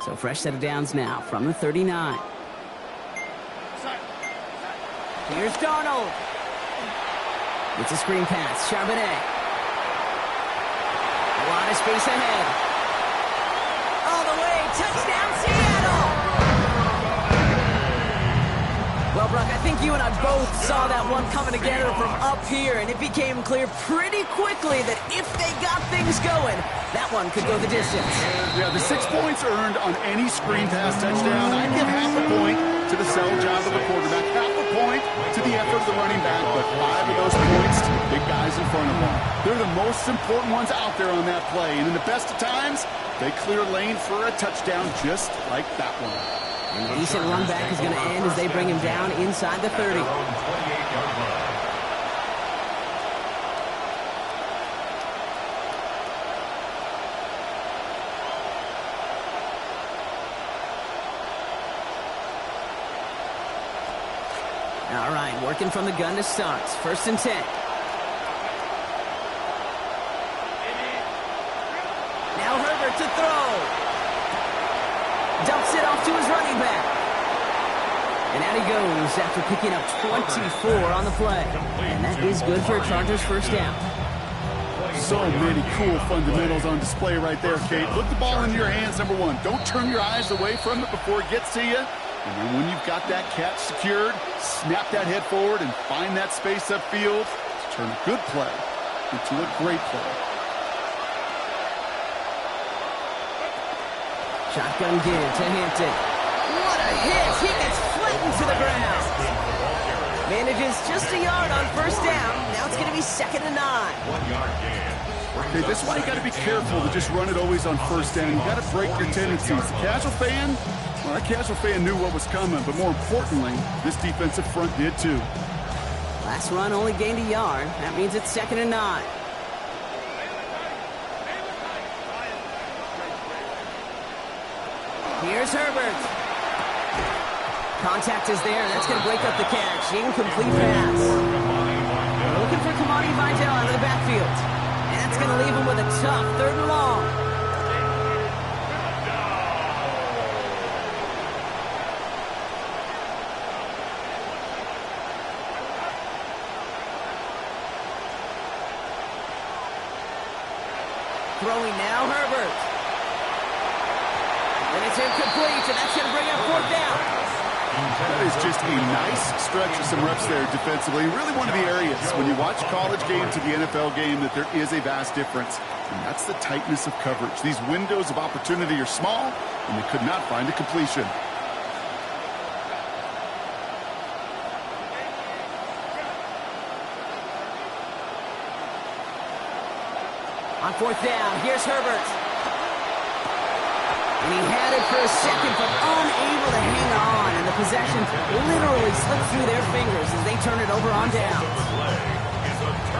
So fresh set of downs now from the 39. Here's Darnold. It's a screen pass. Charbonnet. A lot of space ahead. All the way. Touchdown, Seattle! Well, Brock, I think you and I both saw that one coming together from up here, and it became clear pretty quickly that if they got things going, that one could go the distance. Yeah, the 6 points earned on any screen pass touchdown. I'd give half a point to the sell job of the quarterback, half a point to the effort of the running back, but 5 of those points to the big guys in front of them. They're the most important ones out there on that play, and in the best of times, they clear lane for a touchdown just like that one. And the decent run back is going to end as they bring him down inside the 30. All right, working from the gun to start. 1st and 10. Now Herbert to throw. Dumps it off to his running back. And out he goes after picking up 24 on the play. And that is good for a Chargers 1st down. So many cool fundamentals on display right there, Kate. Put the ball in your hands, number one. Don't turn your eyes away from it before it gets to you. And then when you've got that catch secured, snap that head forward and find that space upfield to turn a good play into a great play. Shotgun give to Hampton. What a hit! He gets flattened to the ground. Manages just a yard on 1st down. Now it's going to be 2nd and 9. 1 yard gain. Okay, this is why you got to be careful to just run it always on 1st down. You got to break your tendencies. The casual fan, well, that casual fan knew what was coming, but more importantly, this defensive front did too. Last run only gained a yard. That means it's 2nd and 9. Here's Herbert. Contact is there, and that's going to break up the catch. Incomplete pass. We're looking for Kamani Vidal out of the backfield. And that's going to leave him with a tough 3rd and long. Throwing now, Herbert. And it's incomplete, and that's going to bring up 4th down. That is just a nice stretch of some reps there defensively. Really one of the areas when you watch college game to the NFL game that there is a vast difference. And that's the tightness of coverage. These windows of opportunity are small, and they could not find a completion. On 4th down, here's Herbert. And he had it for a second, but unable to hang on. And the possession literally slipped through their fingers as they turn it over on down.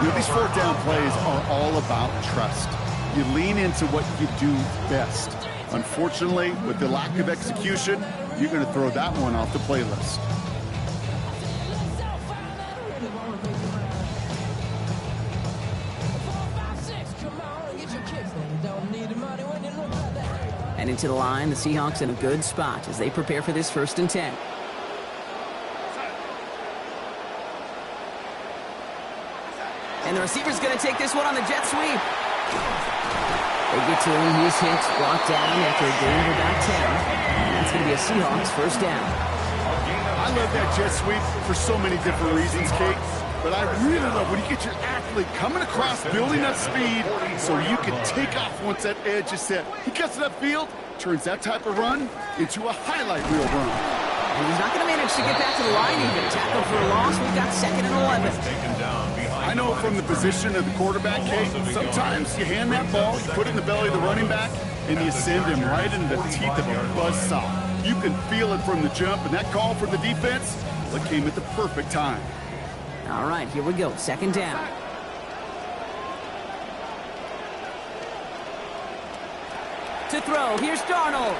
You know, these 4th down plays are all about trust. You lean into what you do best. Unfortunately, with the lack of execution, you're going to throw that one off the playlist. And into the line, the Seahawks in a good spot as they prepare for this 1st and 10. And the receiver's going to take this one on the jet sweep. They get to him. He's hit, brought down after a gain of about 10. And that's going to be a Seahawks 1st down. I love that jet sweep for so many different reasons, Kate. But I really love when you get your athlete coming across, building up speed so you can take off once that edge is set. He gets it upfield, turns that type of run into a highlight reel run. And he's not going to manage to get back to the line even. Tackle for a loss. We've got 2nd and 11. I know from the position of the quarterback, Kate, sometimes you hand that ball, you put it in the belly of the running back, and you send him right into the teeth of a buzzsaw. You can feel it from the jump, and that call for the defense, well, it came at the perfect time. All right, here we go. 2nd down. To throw, here's Darnold.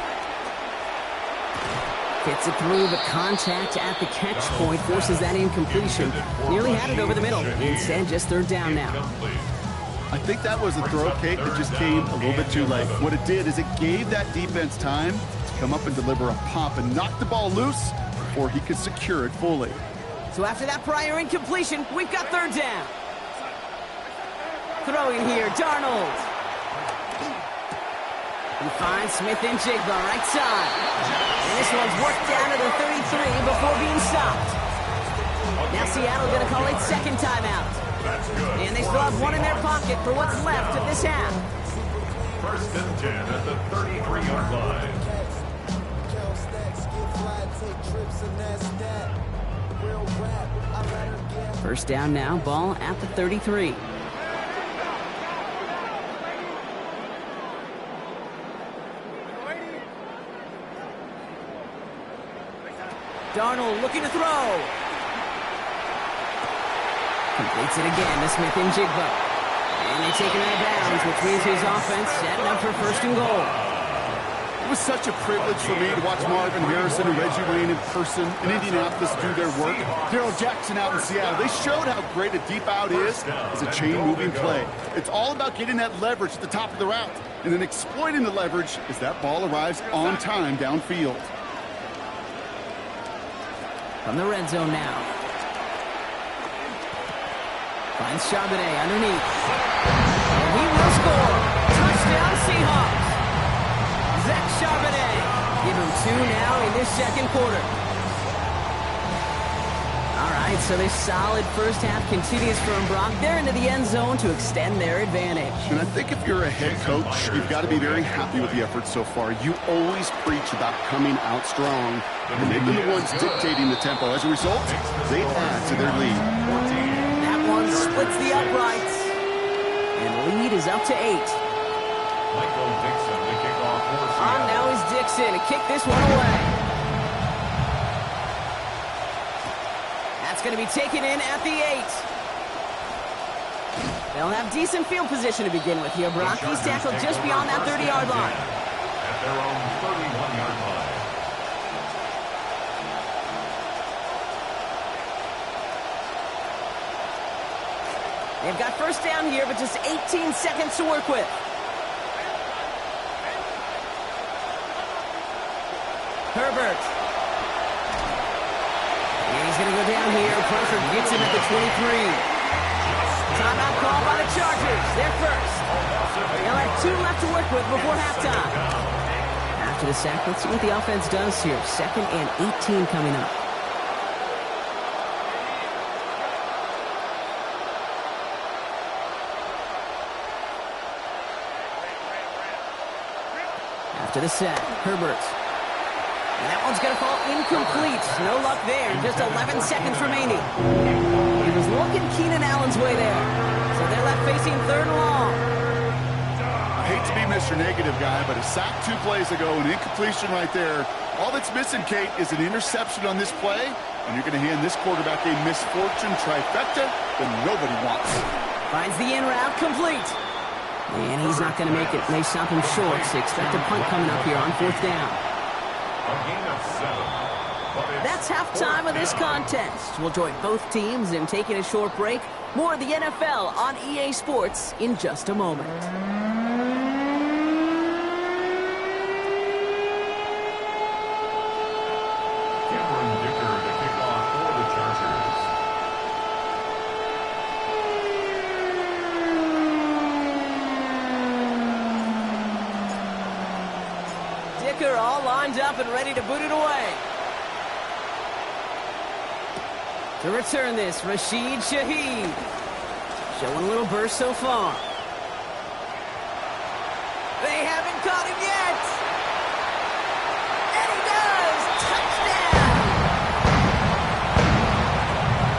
Gets it through, but contact at the catch point forces that incompletion. Nearly had it over the middle. Instead, just 3rd down now. I think that was a throw, Kate, that just came a little bit too late. What it did is it gave that defense time to come up and deliver a pop and knock the ball loose before he could secure it fully. So after that prior incompletion, we've got third down. Throwing here, Darnold. He finds Smith-Njigba right side. And this one's worked down to the 33 before being stopped. Now Seattle going to call it second timeout. And they still have one in their pocket for what's left of this half. First and 10 at the 33-yard line. First down now, ball at the 33. Darnold looking to throw. Completes it again to Smith-Njigba. And they take him out of bounds, which means his offense setting up for first and goal. It was such a privilege for me to watch Marvin Harrison and Reggie Wayne in person in Indianapolis do their work. Darrell Jackson out in Seattle. They showed how great a deep out is as a chain-moving play. It's all about getting that leverage at the top of the route and then exploiting the leverage as that ball arrives on time downfield. From the red zone now. Finds Charbonnet underneath. And he will score. Touchdown Seahawks. Zach Charbonnet. Give him 2 now in this second quarter. All right, so this solid first half continues from Brock. They're into the end zone to extend their advantage. And I think if you're a head coach, you've got to be very happy with the effort so far. You always preach about coming out strong, and they've been the ones dictating the tempo. As a result, they add to their lead. That one splits the uprights, and the lead is up to 8. Michael Dixon to kick off for On Seattle. now is Dixon to kick this one away. That's going to be taken in at the 8. They'll have decent field position to begin with here. Brock, he's tackled just beyond that 30-yard line. At their own 31-yard line. They've got first down here, but just 18 seconds to work with. Herbert. And he's going to go down here. Pressure gets him at the 23. Timeout call by the Chargers. They're first. They'll have 2 left to work with before halftime. After the sack, let's see what the offense does here. 2nd and 18 coming up. After the sack, Herbert. And that one's going to fall incomplete. No luck there. Just 11 seconds remaining. It was looking Keenan Allen's way there. So they're left facing 3rd and long. I hate to be Mr. Negative guy, but a sack 2 plays ago, an incompletion right there. All that's missing, Kate, is an interception on this play, and you're going to hand this quarterback a misfortune trifecta that nobody wants. Finds the in route complete. And he's not going to make it. They stop him short, so expect a punt coming up here on 4th down. A gain of 7. That's halftime of this contest. We'll join both teams in taking a short break. More of the NFL on EA Sports in just a moment. Cameron Dicker to kick off for the Chargers. Dicker all lined up and ready to boot it away. To return this, Rashid Shaheed. Showing a little burst so far. They haven't caught him yet. And he does! Touchdown!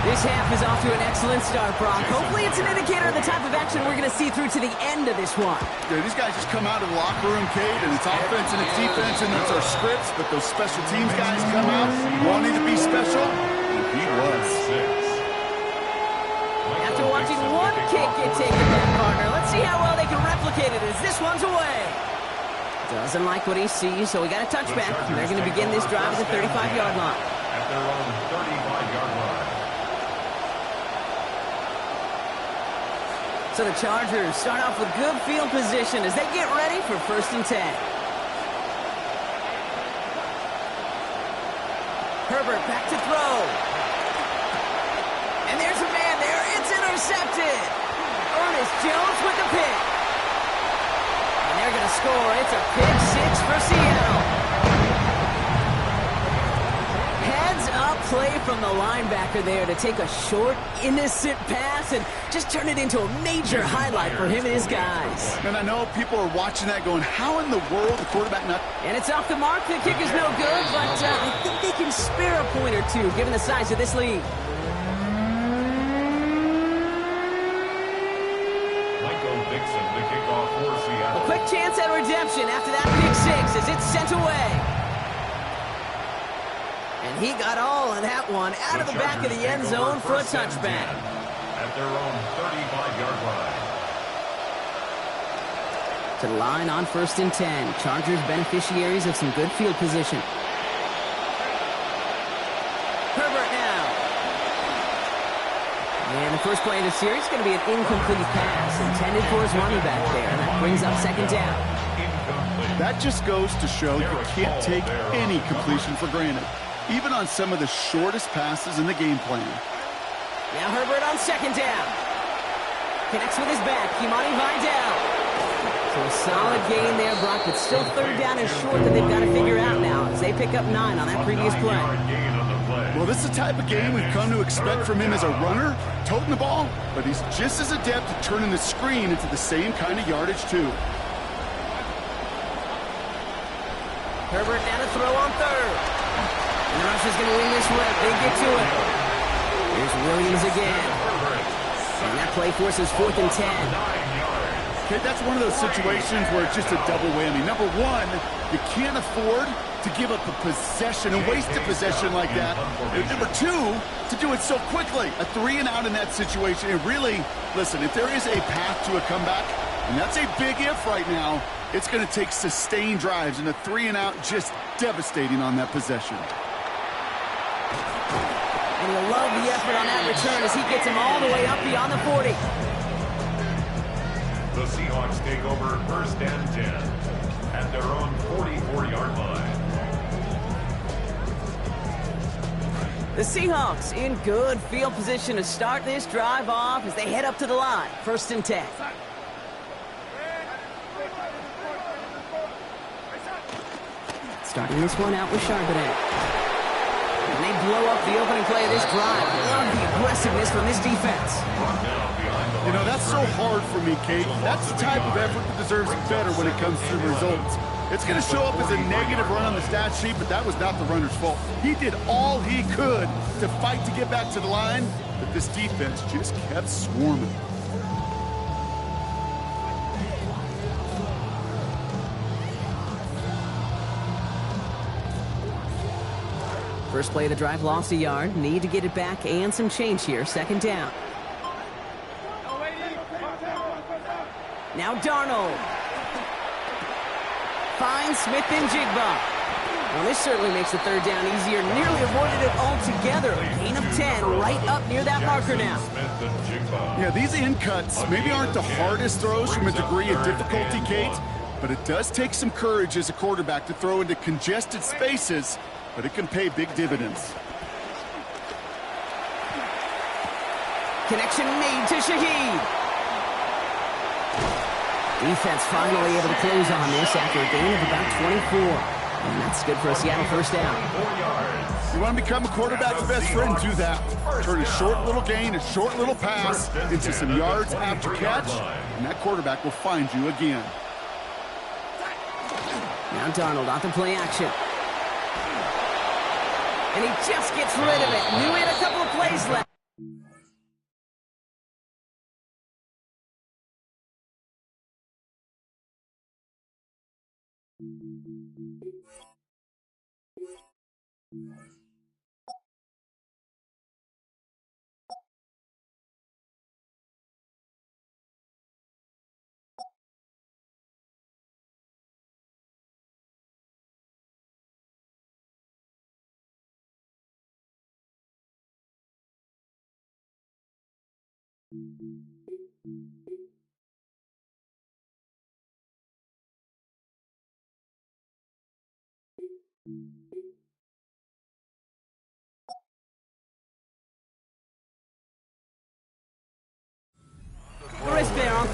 This half is off to an excellent start, Brock. Hopefully it's an indicator of the type of action we're going to see through to the end of this one. Yeah, these guys just come out of the locker room, Kate, and it's offense and it's defense, and that's our scripts, but those special teams guys come out wanting to be special, and he was. After watching one kick get taken back, partner, let's see how well they can replicate it as this one's away. Doesn't like what he sees, so we got a touchback. They're going to begin this drive at the 35-yard line. At their own 35-yard line. So the Chargers start off with good field position as they get ready for 1st and 10. Herbert back to throw. And there's a man there. It's intercepted. Ernest Jones with the pick. And they're going to score. It's a pick six for Seattle. Heads-up play from the linebacker there to take a short, innocent pass and just turn it into a major highlight for him and his guys. And I know people are watching that going, how in the world the quarterback not... And it's off the mark. The kick is no good, but I think they can spare a point or two given the size of this lead. Michael Dixon, the kickoff for Seattle. A quick chance at redemption after that pick six as it's sent away. And he got all of that one out of the back of the end zone for a touchback. At their own 35-yard line. To the line on 1st and 10. Chargers beneficiaries of some good field position. Herbert now. And the first play of the series is going to be an incomplete pass intended for his running back there. And that brings up 2nd down. That just goes to show you can't take any completion for granted, even on some of the shortest passes in the game plan. Now Herbert on 2nd down. Connects with his back, Kimani Vidal. So a solid gain there, Brock, but still 3rd down and short that they've got to figure out now as they pick up 9 on that previous play. Well, this is the type of game we've come to expect from him as a runner, toting the ball, but he's just as adept at turning the screen into the same kind of yardage, too. Herbert now to throw on 3rd. And the rush is going to win this rep. They get to it. Here's Williams again. And that play forces 4th and 10. Okay, that's one of those situations where it's just a double whammy. Number one, you can't afford to give up a possession and waste a possession like that. And number two, to do it so quickly. A 3 and out in that situation. And really, listen, if there is a path to a comeback, and that's a big if right now, it's going to take sustained drives, and a 3 and out just devastating on that possession. And you'll love the effort on that return as he gets him all the way up beyond the 40. The Seahawks take over 1st and 10 at their own 44-yard line. The Seahawks in good field position to start this drive off as they head up to the line. 1st and 10. Starting this one out with Charbonnet. And they blow up the opening play of this drive. Love the aggressiveness from this defense. You know, that's so hard for me, Kate. That's the type of effort that deserves better when it comes to the results. It's going to show up as a negative run on the stat sheet, but that was not the runner's fault. He did all he could to fight to get back to the line, but this defense just kept swarming. First play of the drive, lost a yard. Need to get it back and some change here. 2nd down. Now Darnold. Finds Smith and Jigba. Well, this certainly makes the 3rd down easier. Nearly avoided it altogether. Gain of 10 right up near that marker now. Yeah, these in cuts maybe aren't the hardest throws from a degree of difficulty, Kate, but it does take some courage as a quarterback to throw into congested spaces, but it can pay big dividends. Connection made to Shaheed. Defense finally able to close on this after a gain of about 24. And that's good for a Seattle 1st down. You want to become a quarterback's best friend, do that. Turn a short little gain, a short little pass into some yards after catch, and that quarterback will find you again. Now Darnold on the play action. And he just gets rid of it. Knew he had a couple of plays left.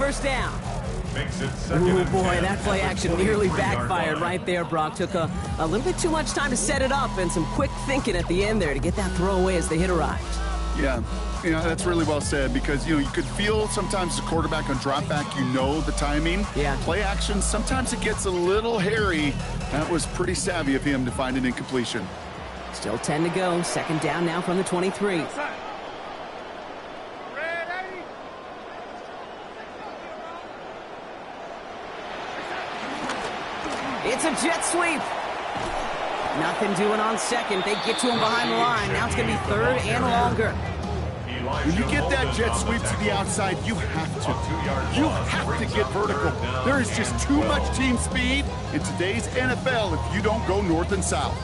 first down. Makes it second Oh and boy, 10 that play at the action nearly 23-yard backfired line. right there, Brock. Took a little bit too much time to set it up and some quick thinking at the end there to get that throw away as the hit arrived. Yeah, that's really well said because, you could feel sometimes the quarterback on drop back, the timing. Yeah. Play action, sometimes it gets a little hairy. That was pretty savvy of him to find an incompletion. Still 10 to go. Second down now from the 23. It's a jet sweep. Nothing doing on second. They get to him behind the line. Now it's going to be third and longer. When you get that jet sweep to the outside, you have to. You have to get vertical. There is just too much team speed in today's NFL if you don't go north and south.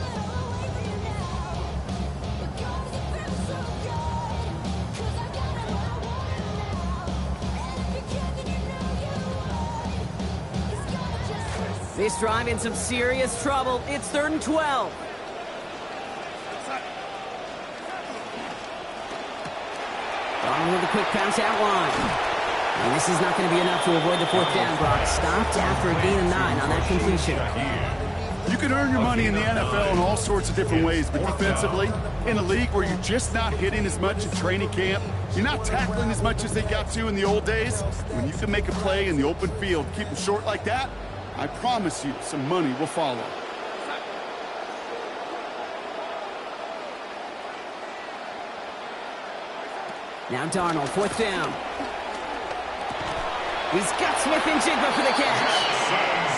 This drive in some serious trouble. It's 3rd and 12. Donald with a quick bounce out line. And this is not going to be enough to avoid the 4th down, Brock. Stopped after a gain of 9 on that completion. You can earn your money in the NFL in all sorts of different ways, but defensively, in a league where you're just not hitting as much in training camp, you're not tackling as much as they got to in the old days, when you can make a play in the open field, keep them short like that, I promise you some money will follow. Now Darnold, 4th down. He's got Smith and Jigba for the catch.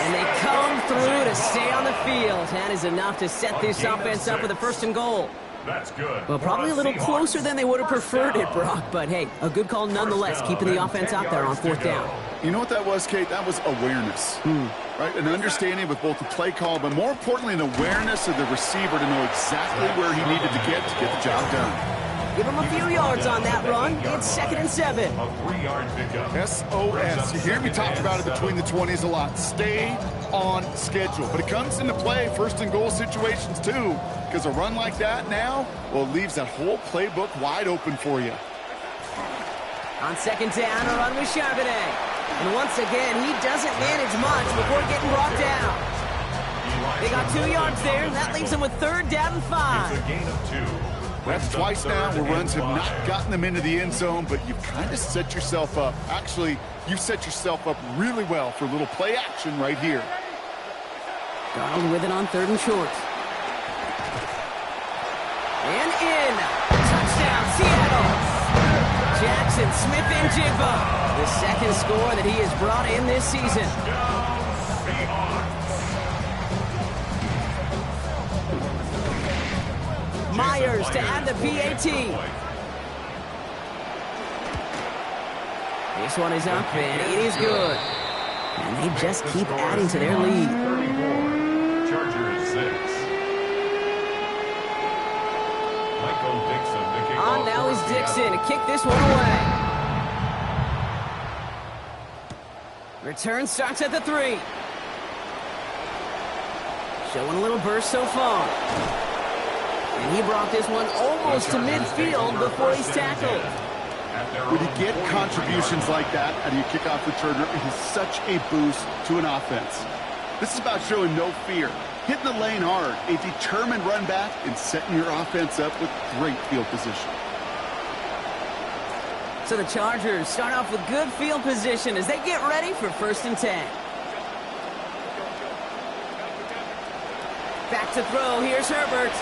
And they come through to stay on the field. That is enough to set this offense up with a 1st and goal. That's good. Well, probably a little closer than they would have preferred it, Brock. But hey, a good call nonetheless, keeping the offense out there on 4th down. You know what that was, Kate? That was awareness. Right? An understanding with both the play call, but more importantly, an awareness of the receiver to know exactly where he needed to get the job done. Give him a few yards on that run. It's 2nd and 7. A 3-yard pickup. SOS. You hear me talk about it between the 20s a lot. Stay on schedule. But it comes into play 1st and goal situations too. Because a run like that now, well, it leaves that whole playbook wide open for you. On 2nd down, a run with Charbonnet. And once again, he doesn't manage much before getting brought down. They got 2 yards there. That leaves them with 3rd down and 5. It's a gain of 2. That's twice now where runs have not gotten them into the end zone, but you've kind of set yourself up. Actually, you've set yourself up really well for a little play action right here. Donald with it on 3rd and short. And in. Touchdown, Seattle. Jackson, Smith, and Jigba. The 2nd score that he has brought in this season. Myers to add the PAT. This one is up, and it is good. And they just keep adding to their lead. 34, Chargers 6. Michael Dixon to kick On off now is for Dixon to Seattle. kick this one away. Return starts at the 3. Showing a little burst so far. And he brought this one almost to midfield before he's tackled. When you get contributions like that out of your kickoff returner, it is such a boost to an offense. This is about showing no fear, hitting the lane hard, a determined run back, and setting your offense up with great field position. So the Chargers start off with good field position as they get ready for 1st and 10. Back to throw. Here's Herbert.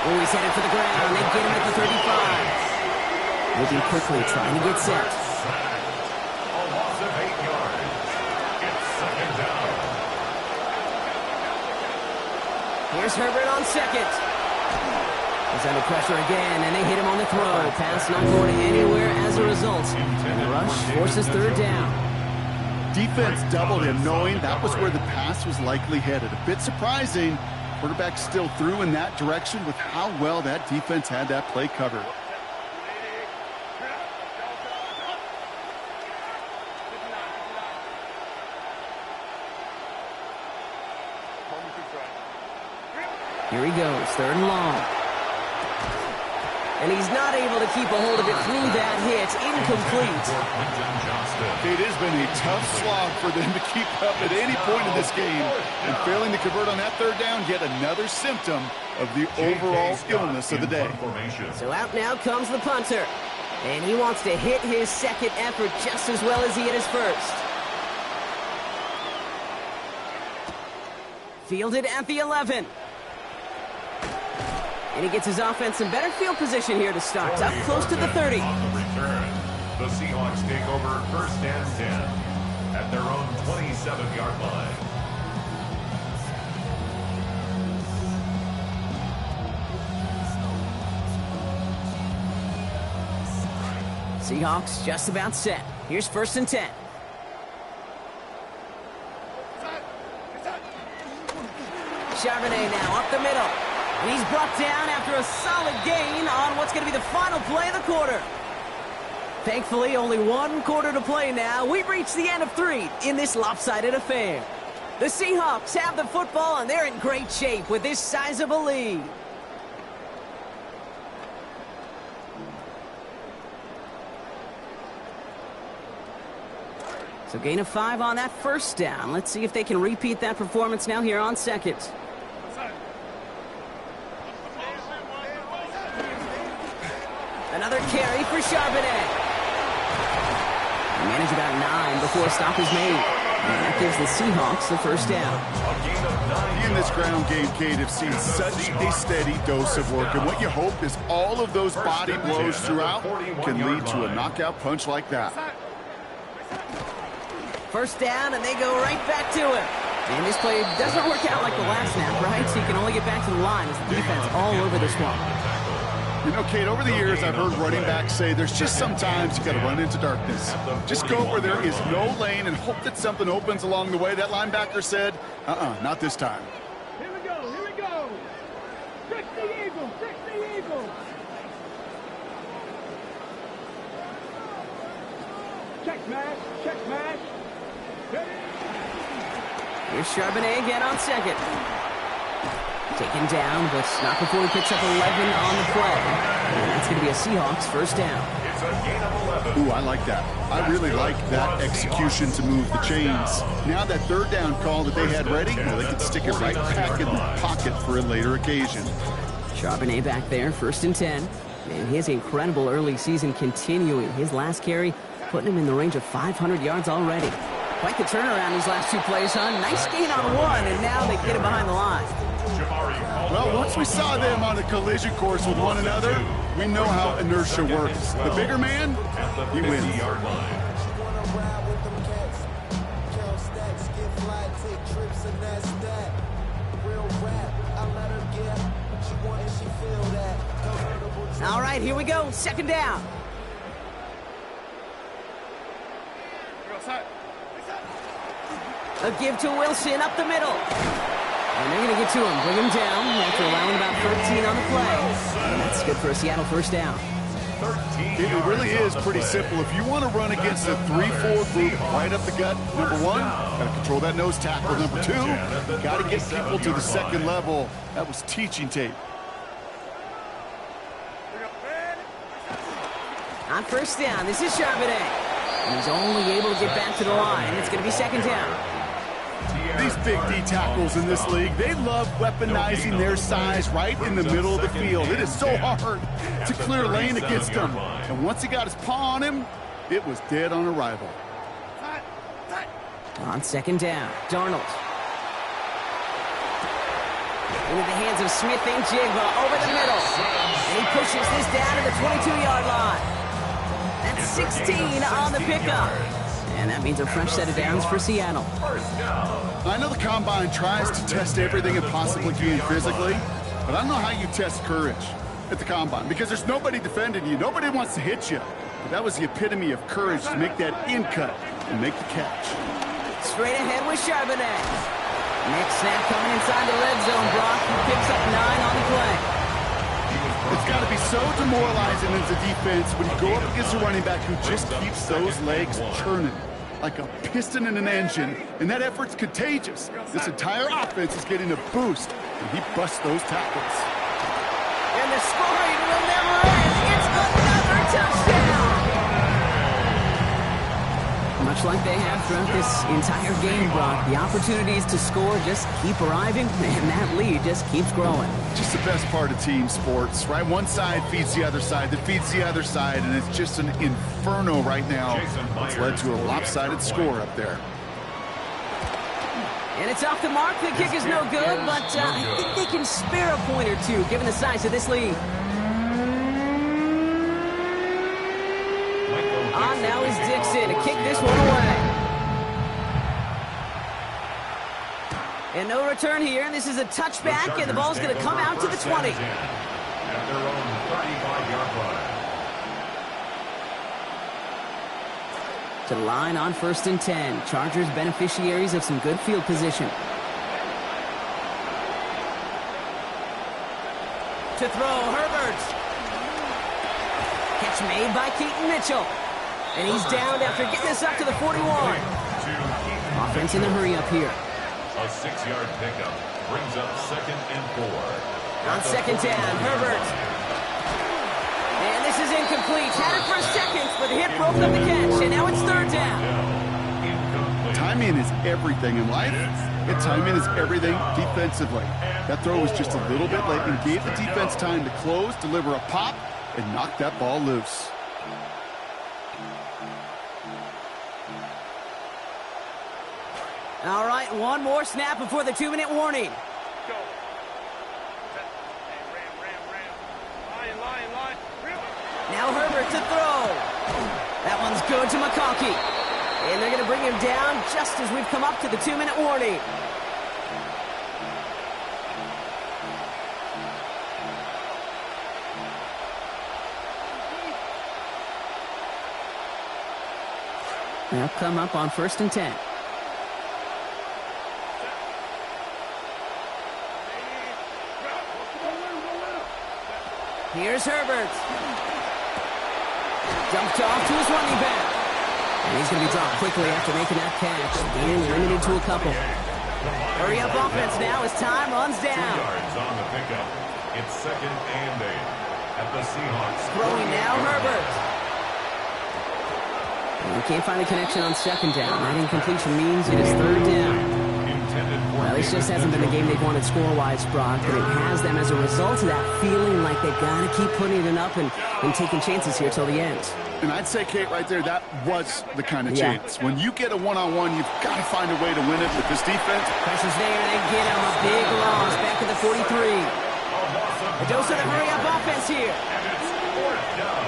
Oh, he's headed for the ground. They get him at the 35. Moving quickly, trying to get set. A loss of 8 yards. It's 2nd down. Here's Herbert on 2nd. He's under pressure again, and they hit him on the throw. Pass not going anywhere as a result. And the rush forces 3rd down. Defense doubled him, knowing that was where the pass was likely headed. A bit surprising. Quarterback still threw in that direction with how well that defense had that play covered. Here he goes, 3rd and long. And he's not able to keep a hold of it through that hit. Incomplete. It has been a tough slog for them to keep up at any point in this game. And failing to convert on that third down, yet another symptom of the overall illness of the day. So out now comes the punter. And he wants to hit his second effort just as well as he hit his first. Fielded at the 11. And he gets his offense in better field position here to start. Up close to the 30. On the return, the Seahawks take over 1st and 10 at their own 27-yard line. Seahawks just about set. Here's 1st and 10. Charbonnet now up the middle. And he's brought down after a solid gain on what's going to be the final play of the quarter. Thankfully, only one quarter to play now. We've reached the end of 3 in this lopsided affair. The Seahawks have the football, and they're in great shape with this sizable lead. So gain of 5 on that 1st down. Let's see if they can repeat that performance now here on 2nd. Another carry for Charbonnet. They manage about 9 before a stop is made. And that gives the Seahawks the 1st down. In this ground game, Cade, have seen such a steady dose of work. And what you hope is all of those body blows throughout can lead to a knockout punch like that. 1st down, and they go right back to him. And this play doesn't work out like the last snap, right? So you can only get back to the line as the defense all over this one. You know, Kate, over the years, I've heard running backs say there's just sometimes you got to run into darkness. Just go where there is no lane and hope that something opens along the way. That linebacker said, not this time. Here we go, here we go. Fix the eagle, fix the eagle. Check smash. Here's Charbonnet again on 2nd. Taken down, but not before he picks up 11 on the play. And that's going to be a Seahawks 1st down. It's a gain of 11. Ooh, I like that. I really like that execution to move the chains. Now that 3rd down call that they had ready, well, they can stick it right back in the pocket for a later occasion. Charbonnet back there, 1st and 10. And his incredible early season continuing. His last carry putting him in the range of 500 yards already. Quite the turnaround these last 2 plays, huh? Nice gain on 1, and now they get him behind the line. Well, once we saw them on a collision course with one another, we know how inertia works. The bigger man, he wins. All right, here we go. 2nd down. A give to Wilson up the middle. And they're going to get to him, bring him down after allowing about 13 on the play. And that's good for a Seattle 1st down. It really is pretty simple. If you want to run against a 3-4 group right up the gut, number 1, got to control that nose tackle. Number 2, got to get people to the 2nd level. That was teaching tape. On 1st down, this is Charbonnet. And he's only able to get back to the line. It's going to be 2nd down. These big D tackles in this league, they love weaponizing their size right in the middle of the field. It is so hard to clear lane against them. And once he got his paw on him, it was dead on arrival. On 2nd down, Darnold. Into the hands of Smith-Njigba over the middle. And he pushes this down to the 22-yard line. That's 16 on the pickup. And that means a fresh set of downs for Seattle. I know the Combine tries to test everything it possibly can physically, but I don't know how you test courage at the Combine because there's nobody defending you. Nobody wants to hit you. But that was the epitome of courage to make that in cut and make the catch. Straight ahead with Charbonnet. Next snap coming inside the red zone. Brock picks up 9 on the play. It's got to be so demoralizing as a defense when you go up against a running back who just keeps those legs churning like a piston in an engine, and that effort's contagious. This entire offense is getting a boost, and he busts those tackles. And the scoring will never end. much like they have throughout this entire game, Brock. The opportunities to score just keep arriving, and that lead just keeps growing. Just the best part of team sports, right? One side feeds the other side, that feeds the other side, and it's just an inferno right now. It's led to a lopsided score up there. And it's off the mark. The kick is no good, but I think they can spare a point or two, given the size of this lead. On now is Dixon to kick this one away. And no return here. This is a touchback, and the ball's going to come out to the 20. At their own 35-yard line. To the line on 1st and 10. Chargers beneficiaries of some good field position. To throw, Herbert. Catch made by Keaton Mitchell. And he's down after getting this up to the 41. Offense in the hurry up here. A 6-yard pickup brings up 2nd and 4. On 2nd down, Herbert. And this is incomplete. Had it for a second, but the hit broke up the catch. And now it's 3rd down. Timing is everything in life, and timing is everything defensively. That throw was just a little bit late and gave the defense time to close, deliver a pop, and knock that ball loose. All right, one more snap before the 2-minute warning. Go. Line. Now Herbert to throw. That one's good to McConkey. And they're going to bring him down just as we've come up to the 2-minute warning. They'll come up on 1st and 10. Here's Herbert. Dumped off to his running back. And he's going to be dropped quickly after making that catch. Being limited to a couple. Hurry up offense now as time runs down. 2 yards on the pickup. It's 2nd and 8 at the Seahawks. Throwing now, Herbert. And we can't find a connection on 2nd down. That incompletion means it is 3rd down. Well, this just hasn't been the game they've wanted score-wise, Brock, but it has them as a result of that feeling like they've got to keep putting it up and taking chances here till the end. And I'd say, Kate, right there, that was the kind of chance. When you get a one-on-one, you've got to find a way to win it with this defense. Pressure's there, they get him. A big loss back at the 43. A dose of the hurry-up offense here. And it's 4th down.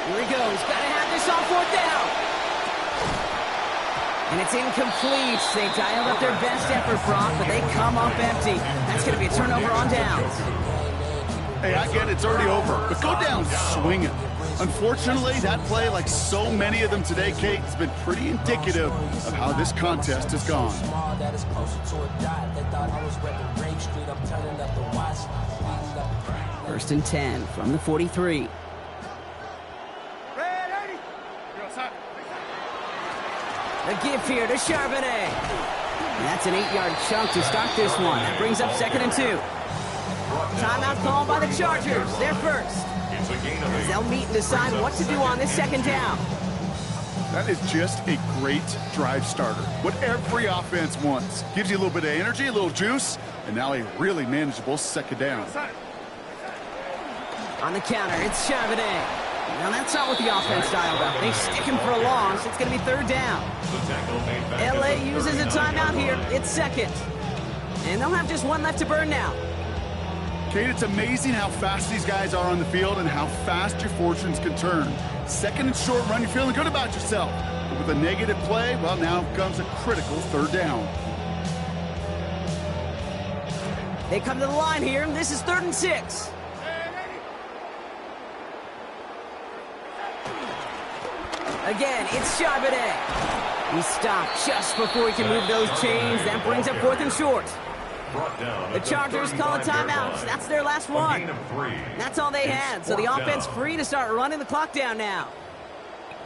Here he goes. Got to have this on 4th down. And it's incomplete. They dialed up their best effort, Brock, but they come up empty. That's going to be a turnover on downs. Hey, I get it. It's already over. But go down swinging. Unfortunately, that play, like so many of them today, Kate, has been pretty indicative of how this contest has gone. 1st and 10 from the 43. A give here to Charbonnet. And that's an 8-yard chunk to start this one. That brings up 2nd and 2. Timeout called by the Chargers. They're first. It's a gain of 8. They'll meet and decide what to do on this 2nd down. That is just a great drive starter. What every offense wants. Gives you a little bit of energy, a little juice, and now a really manageable 2nd down. On the counter, it's Charbonnet. Now that's not what the offense dialed up. They stick him for a loss. It's going to be 3rd down. LA uses a timeout here. It's 2nd. And they'll have just one left to burn now. Kate, it's amazing how fast these guys are on the field and how fast your fortunes can turn. 2nd and short run, you're feeling good about yourself. But with a negative play, well, now comes a critical 3rd down. They come to the line here. This is 3rd and 6. Again, it's Charbonnet. He stopped just before he can move those chains. That brings up 4th and short. The Chargers call a timeout. That's their last one. That's all they had. So the offense free to start running the clock down now.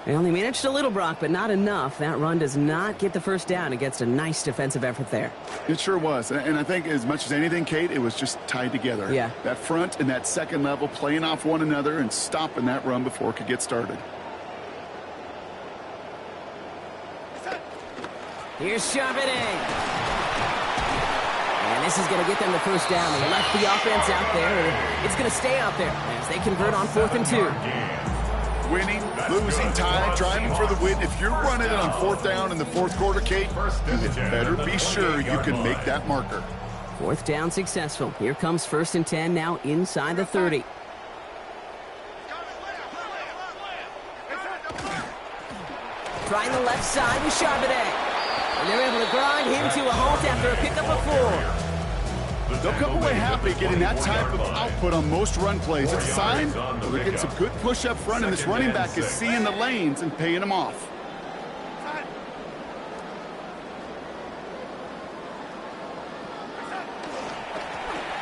They only managed a little, Brock, but not enough. That run does not get the first down against a nice defensive effort there. It sure was. And I think as much as anything, Kate, it was just tied together. Yeah. That front and that second level playing off one another and stopping that run before it could get started. Here's Charbonnet. And this is going to get them the first down. They left the offense out there, and it's going to stay out there as they convert on 4th and 2. Winning, losing, tie, driving for the win. If you're running it on 4th down in the 4th quarter, Kate, you better be sure you can make that marker. 4th down successful. Here comes 1st and 10 now inside the 30. Trying the left side with Charbonnet. And they're able to grind him to a halt after a pickup of 4. They'll come away happy getting that type of output on most run plays. It's a sign that they're getting some good push up front, and this running back is seeing the lanes and paying them off.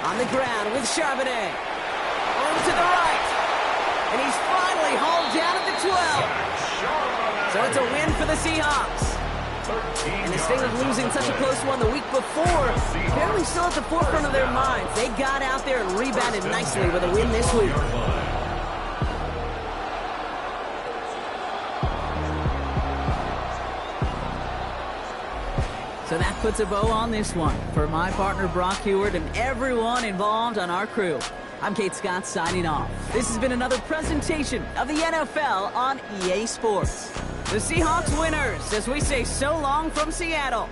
On the ground with Charbonnet. Over to the right. And he's finally hauled down at the 12. So it's a win for the Seahawks. And the sting of losing such a close one the week before, apparently still at the forefront of their minds. They got out there and rebounded nicely with a win this week. So that puts a bow on this one. For my partner Brock Huard and everyone involved on our crew, I'm Kate Scott signing off. This has been another presentation of the NFL on EA Sports. The Seahawks winners as we say so long from Seattle.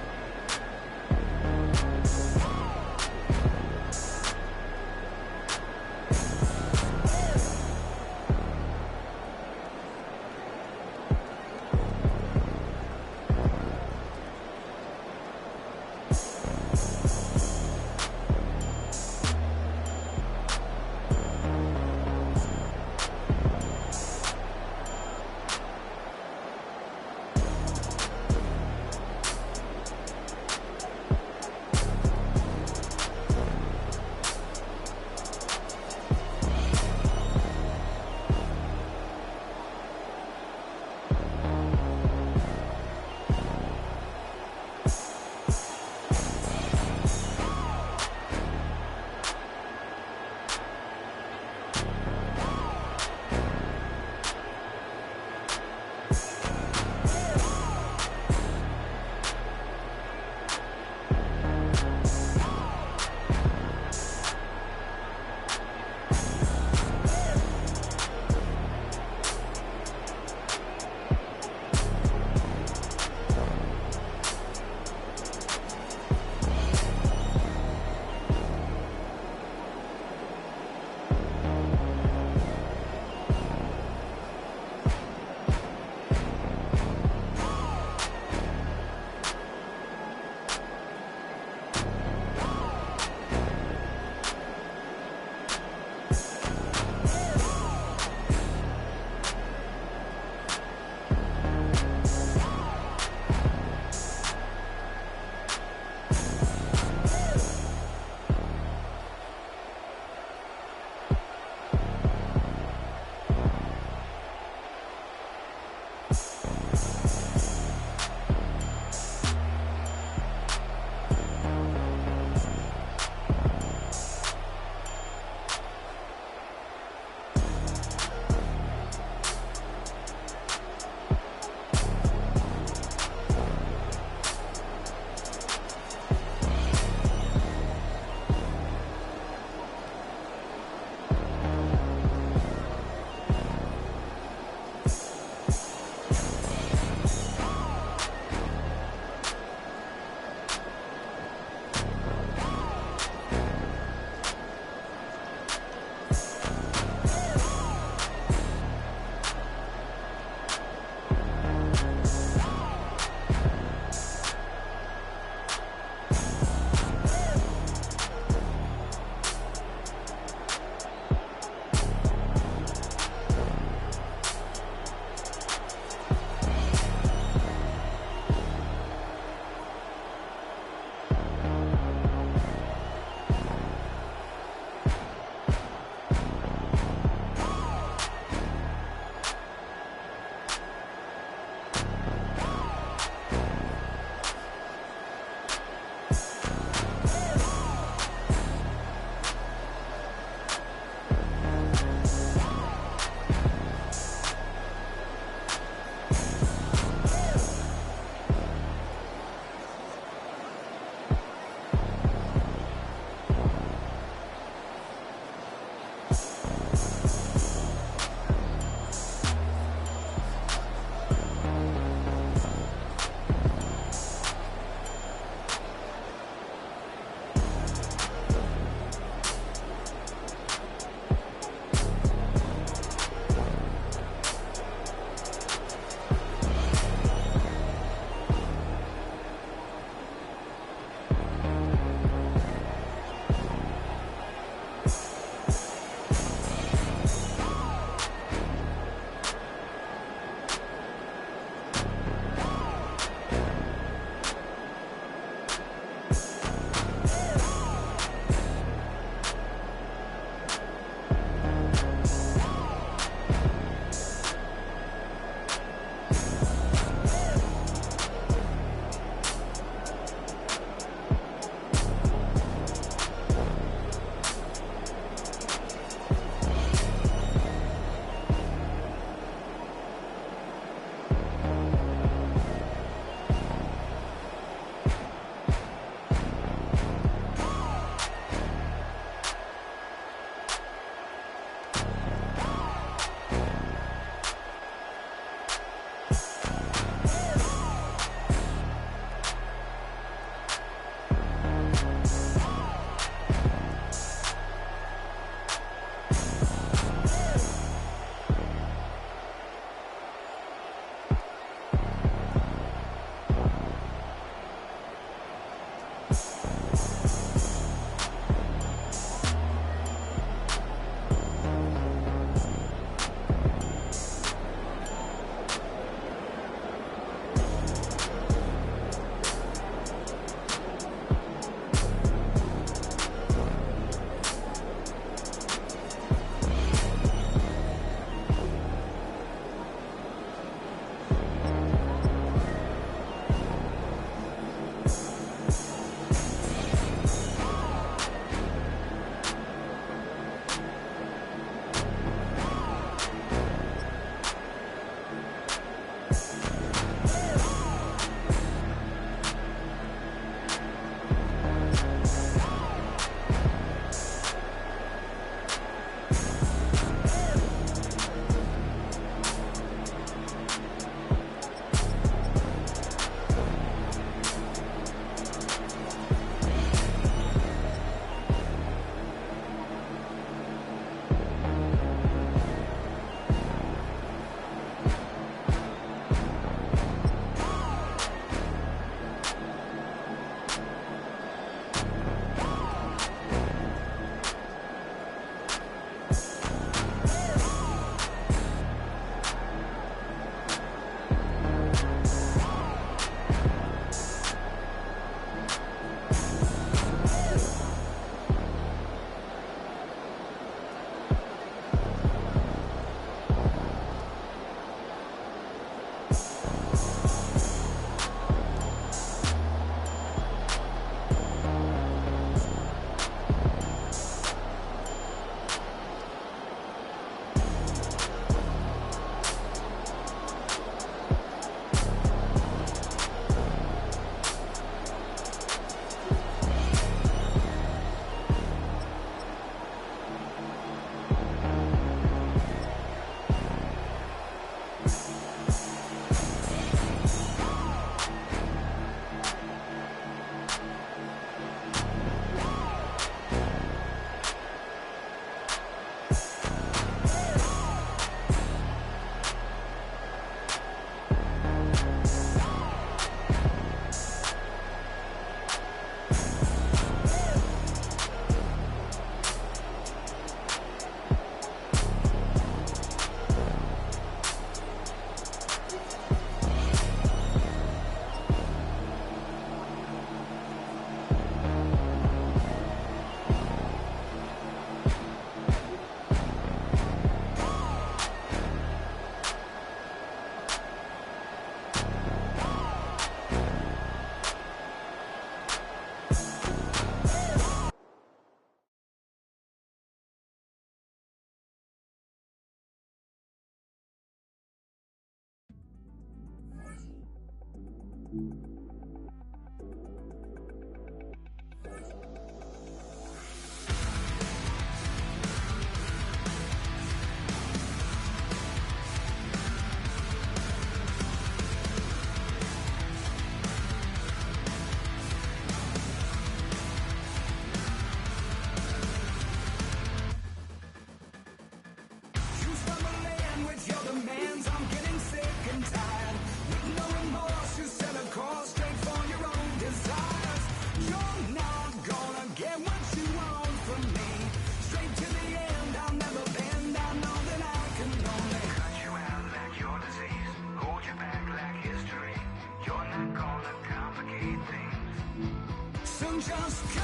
just go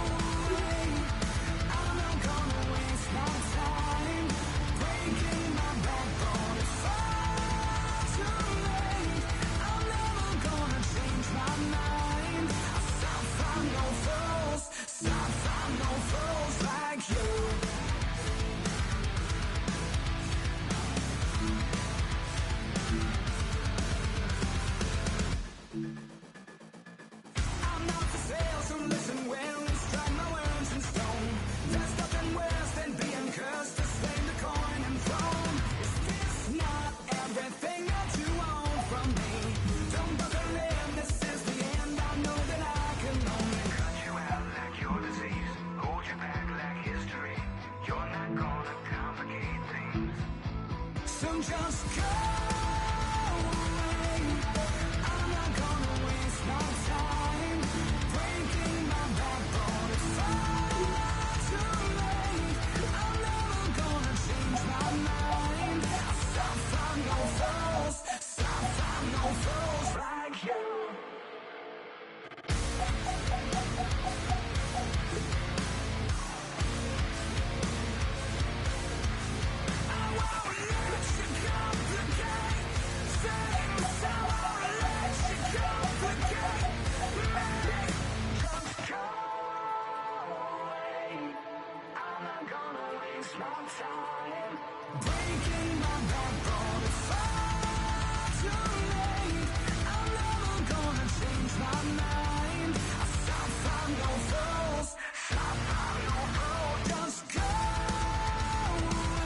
away. I'm not gonna waste my time breaking my backbone. It's far too late. I'm never gonna change my mind. Stop, find no fools. Stop, find no fools like you. I'm not for sale, so listen well and strike my words in stone. There's nothing worse than being cursed to save the coin and throne. Is this not everything that you want from me? Don't bother in, this is the end. I know that I can only cut you out like your disease, hold you back like history. You're not gonna complicate things. So just go away. I'm not gonna waste my time breaking my backbone. It's far too late. I'm never gonna change my mind. Stop, find no fools. Stop, find no fools like you. I won't let you complicate things. I won't let you complicate me. Just go away. I'm not gonna waste my time breaking my backbone. It's far too late. I'm never gonna change my mind. Stop, find no fools. Stop, find no fools. Just go away.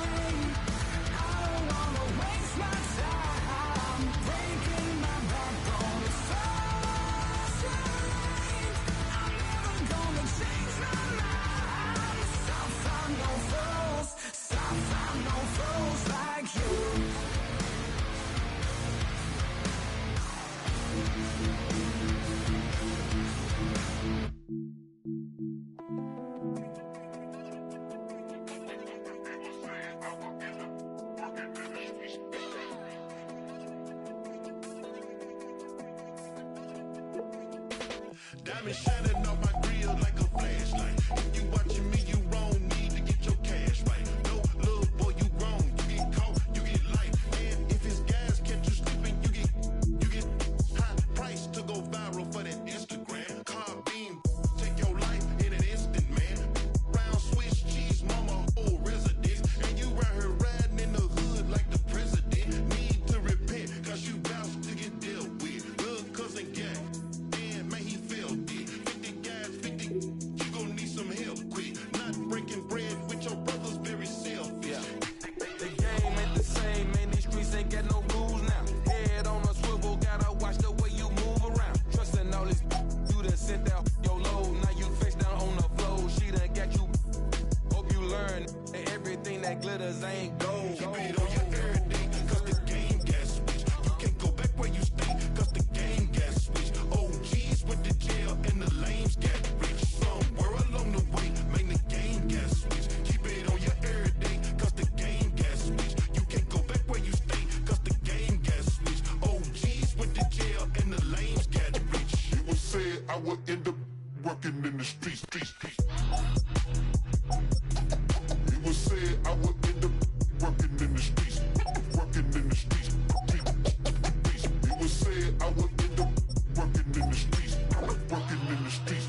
I don't wanna waste my time breaking my backbone. It's far too late. I'm never gonna change my mind. Stop, find no fools. Stop, find no fools like you. Diamond shining off my grill like a flashlight. If you watching me, you wrong. Need to get your cash right. No, little boy, you wrong. You get caught, you get light. And if it's gas, catch you sleeping, you get high price to go viral for that Instagram. Car beam, take your life in an instant, man. Round Swiss cheese, mama, whole residence. And you right here riding in the hood like the president. Need to repent, cause you bout to get dealt with. Little cousin gang. Man, he failed it. 50 guys, 50, you gon' need some help quick. Not breaking bread with your brothers, very selfish. Yeah. The game ain't the same, man. These streets ain't got no rules now. Head on a swivel, gotta watch the way you move around. Trusting all this, you done sent out your load. Now you face down on the floor. She done got you. Hope you learn that everything that glitters ain't gold. Keep it on your everything, cause the game got switched. You can't go back where you stay, cause the game got switched. OGs went to jail and the lames got rich. Somewhere along the way, man, the game got switched. Keep it on your everyday, cause the game got switched. You can't go back where you stay, cause the game got switched. OGs went to jail and the lames got rich. It was said I would end up working in the streets. It was said I would end up working in the streets. Working in the streets. It was said I would end up working in the streets. Working in the streets.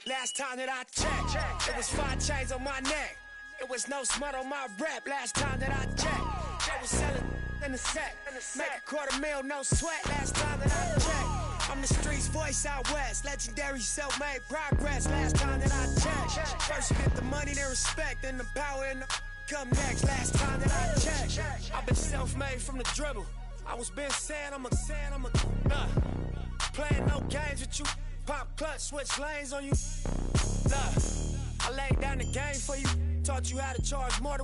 Last time that I checked, it was 5 chains on my neck. It was no smut on my rep. Last time that I checked, I was selling in the set. Make $250,000, no sweat. Last time that I checked, I'm the streets voice out west. Legendary self-made progress. Last time that I checked, first you get the money, then respect, then the power and the come next. Last time that I checked, I've been self-made from the dribble. I was been saying I'm a playing no games with you. Pop clutch, switch lanes on you. I laid down the game for you. Taught you how to charge more than what